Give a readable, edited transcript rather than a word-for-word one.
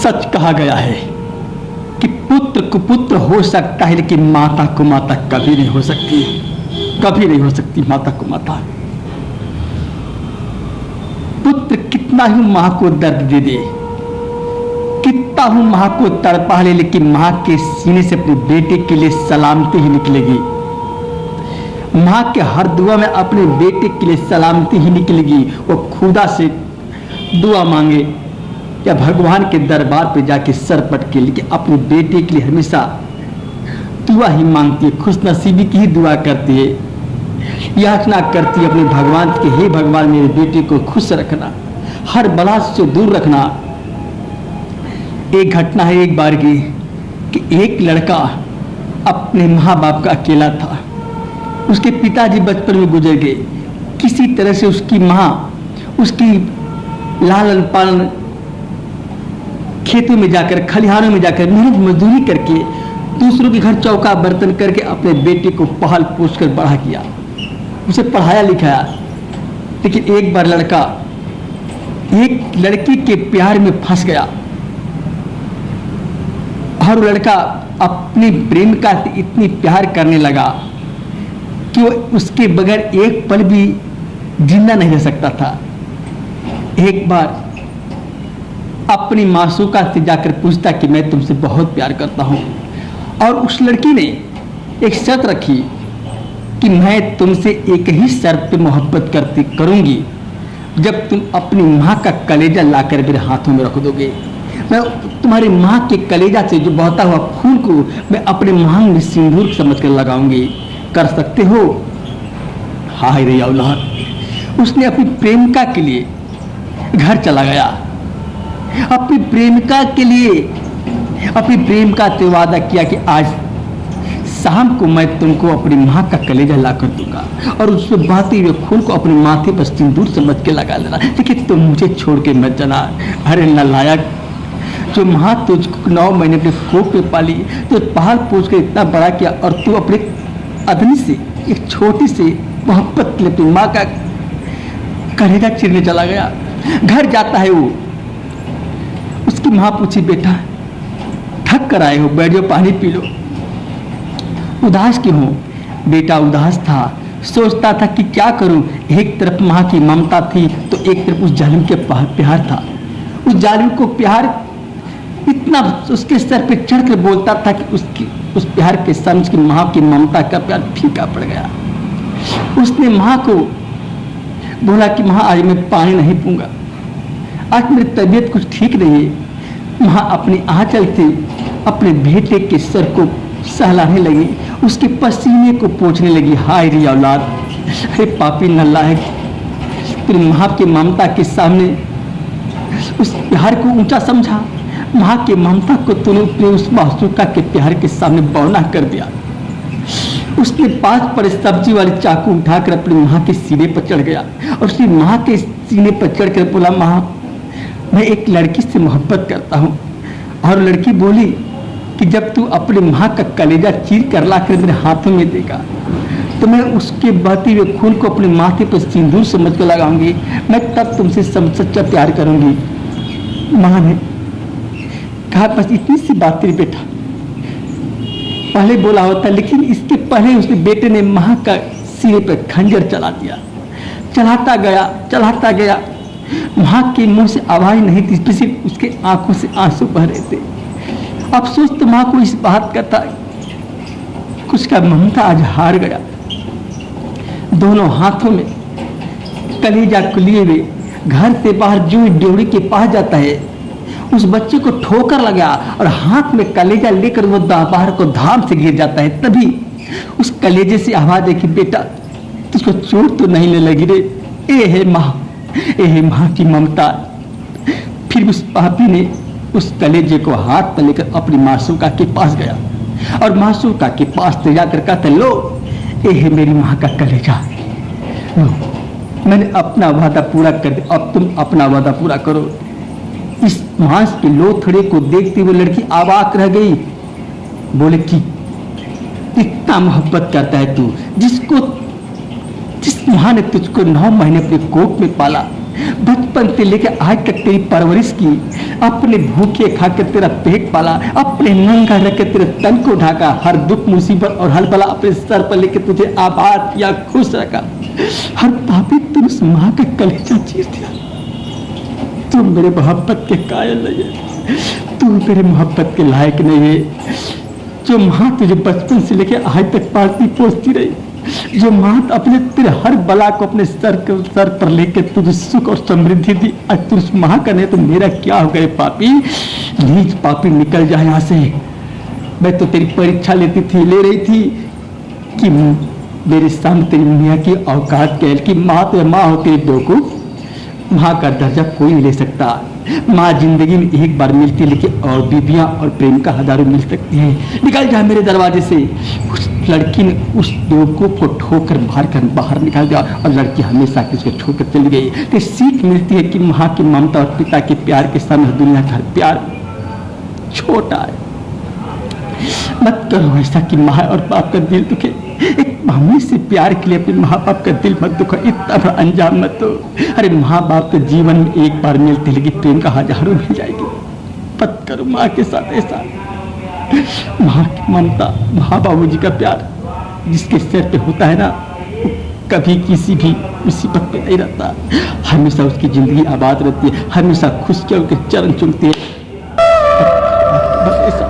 सच कहा गया है कि पुत्र कुपुत्र हो सकता है, लेकिन माता को माता कभी नहीं हो सकती, कभी नहीं हो सकती माता को माता। पुत्र कितना ही मां को दर्द दे दे, कितना ही मां को तड़पा ले, लेकिन मां के सीने से अपने बेटे के लिए सलामती ही निकलेगी। मां के हर दुआ में अपने बेटे के लिए सलामती ही निकलेगी। वो खुदा से दुआ मांगे या भगवान के दरबार पे जाके सर पटके, लेकिन अपने बेटे के लिए हमेशा दुआ ही मांगती है, खुशनसीबी की ही दुआ करती है, याचना करती है अपने भगवान के, हे भगवान मेरे बेटे को खुश रखना, हर बला से दूर रखना। एक घटना है एक बार की कि एक लड़का अपने माँ बाप का अकेला था। उसके पिताजी बचपन में गुजर गए। किसी तरह से उसकी माँ उसकी लालन पालन खेतों में जाकर, खलिहानों में जाकर मेहनत मजदूरी करके, दूसरों के घर चौका बर्तन करके अपने बेटे को पाल पोस कर बड़ा किया, उसे पढ़ाया लिखाया। लेकिन एक बार लड़का एक लड़की के प्यार में फंस गया और लड़का अपनी प्रेमिका से इतनी प्यार करने लगा कि वो उसके बगैर एक पल भी जिंदा नहीं रह सकता था। एक बार अपनी मासूका से जाकर पूछता कि मैं तुमसे बहुत प्यार करता हूं, और उस लड़की ने एक शर्त रखी कि मैं तुमसे एक ही शर्त पे मोहब्बत करूंगी, जब तुम अपनी माँ का कलेजा लाकर मेरे हाथों में रख दोगे। मैं तुम्हारी माँ के कलेजा से जो बहता हुआ खून को मैं अपने मांग में सिंदूर समझ कर लगाऊंगी। कर सकते हो? हाय रे औलाद। उसने अपनी प्रेमिका के लिए घर चला गया, अपनी प्रेमिका के लिए, अपनी प्रेमिका से वादा किया कि आज शाम को मैं तुमको अपनी माँ का कलेजा ला कर दूंगा, और उससे बहते हुए खून को अपने माथे पर सिंदूर समझ के लगा लेना, लेकिन तुम मुझे छोड़ के मत जाना। अरे नालायक, जो माँ तुझको 9 महीने अपने कोख में पाली, तो पाल पोस कर इतना बड़ा किया, और तू अपने अदनी से एक छोटी सी मोहब्बत के लिए अपनी माँ का कलेजा चीरने चला गया। घर जाता है वो, उसकी माँ पूछी, बेटा थक कर आए हो, बैठ जाओ पानी पी लो। उदास क्यों हो? बेटा उदास था, सोचता था कि क्या करूं। एक तरफ माँ की ममता थी तो एक तरफ उस जालिम के प्यार था। उस जालिम को प्यार इतना उसके सर पे चढ़ कर बोलता था कि उस प्यार के समझ की माँ की ममता का प्यार फीका पड़ गया। उसने माँ को बोला कि माँ आज मैं पानी नहीं पीऊंगा, आज मेरी तबीयत कुछ ठीक नहीं है। माँ अपनी आंचल से अपने बेटे के सर को सहलाने लगी, उसके पसीने को पोंछने लगी। हाय री औलाद, अरे पापी नालायक, तेरी माँ की ममता के सामने उस प्यार को ऊंचा समझा। माँ की ममता को तूने अपने उस मासूका के प्यार के सामने बौना कर दिया। उसने पास पड़े सब्जी वाले चाकू उठाकर अपनी माँ के सीने पर चढ़ गया, और उसकी माँ के सीने पर चढ़कर बोला, माँ मैं एक लड़की से मोहब्बत करता हूँ। और लड़की बोली कि जब तू अपनी माँ का कलेजा चीर कर ला कर मेरे हाथों में देगा, तो मैं उसके बहते हुए खून को अपने माथे पर सिंदूर समझ कर लगाऊंगी, मैं तब तुमसे सच्चा प्यार करूंगी। माँ ने कहा, बस इतनी सी बात तेरी बेटा, पहले बोला होता, लेकिन इसके पहले उसने बेटे ने माँ का सीने पर खंजर चला दिया। चलाता गया। माँ के मुंह से आवाज नहीं थी, सिर्फ उसके आंखों से आंसू बह रहे थे। अफसोस तो माँ को इस बात का था, कुछ का ममता आज हार गया। दोनों हाथों में कलेजा को लिए हुए घर से बाहर जो ड्योढ़ी के पास जाता है, उस बच्चे को ठोकर लगा और हाथ में कलेजा लेकर वो बाहर को धाम से गिर जाता है। तभी उस कलेजे से आवाज है कि बेटा तुझको चोट तो नहीं लगी रे? ए है माँ की ममता। फिर उस पापी ने उस कलेजे को हाथ में लेकर अपनी मासूका के पास गया, और मासूका के पास ले जाकर कहते, लो ए है मेरी माँ का कलेजा, लो मैंने अपना वादा पूरा कर दिया, अब तुम अपना वादा पूरा करो। इस मांस के लोथड़े को देखते हुए लड़की अवाक रह गई। बोले कि इतना मोहब्बत करता है तू, जिस माँ ने तुझको 9 महीने अपने कोख में पाला, बचपन से लेकर आज तक तेरी परवरिश की, अपने भूखे खाकर तेरा पेट पाला, अपने नंगा रख के तेरे तन को ढाका, हर दुख मुसीबत और हर बला अपने सर पर लेकर तुझे आबाद किया, खुश रखा। हर पापी तूने उस माँ का कलेजा चीर दिया। तू मेरे मोहब्बत के कायल नहीं है, तू मेरे मोहब्बत के लायक नहीं है। जो माँ तुझे बचपन से लेकर आज तक पालती पोसती रही, जो माँ अपने तेरे हर बला को अपने सर पर लेकर तुझे सुख और समृद्धि दी, आज तू उस माँ का नहीं तो मेरा क्या हो गए? पापी, नीच पापी, निकल जा यहाँ से। मैं तो तेरी परीक्षा ले रही थी कि मेरे सामने तेरी मियाँ की औकात क्या है कि माँ तो माँ होती है बेवकूफ। माँ का दर्जा कोई नहीं ले सकता। माँ जिंदगी में एक बार मिलती है, लेकिन और बीबियाँ और प्रेम का हजारों मिल सकती है। निकल जा मेरे दरवाजे से। उस लड़की ने उस बेवकूफ को ठोकर बाहर निकाल दिया और लड़की हमेशा किसको छोड़कर चली गई। तो सीख मिलती है कि माँ की ममता और पिता के प्यार के सामने दुनिया का प्यार छोटा है। मत करो ऐसा कि माँ और बाप का दिल दुखे। एक मामूली से प्यार के लिए अपने माँ बाप का दिल मत दुखो, इतना बड़ा अंजाम मत दो। अरे माँ बाप तो जीवन में एक बार मिलते, लेकिन प्रेम का हजारों मिल जाएगी। मत करो माँ के साथ ऐसा। माँ की ममता, माँ बाबू जी का प्यार जिसके सिर पे होता है ना, कभी किसी भी मुसीबत पे नहीं रहता। हमेशा उसकी जिंदगी आबाद रहती है, हमेशा खुश के उनके चरण चुमती है। बस ऐसा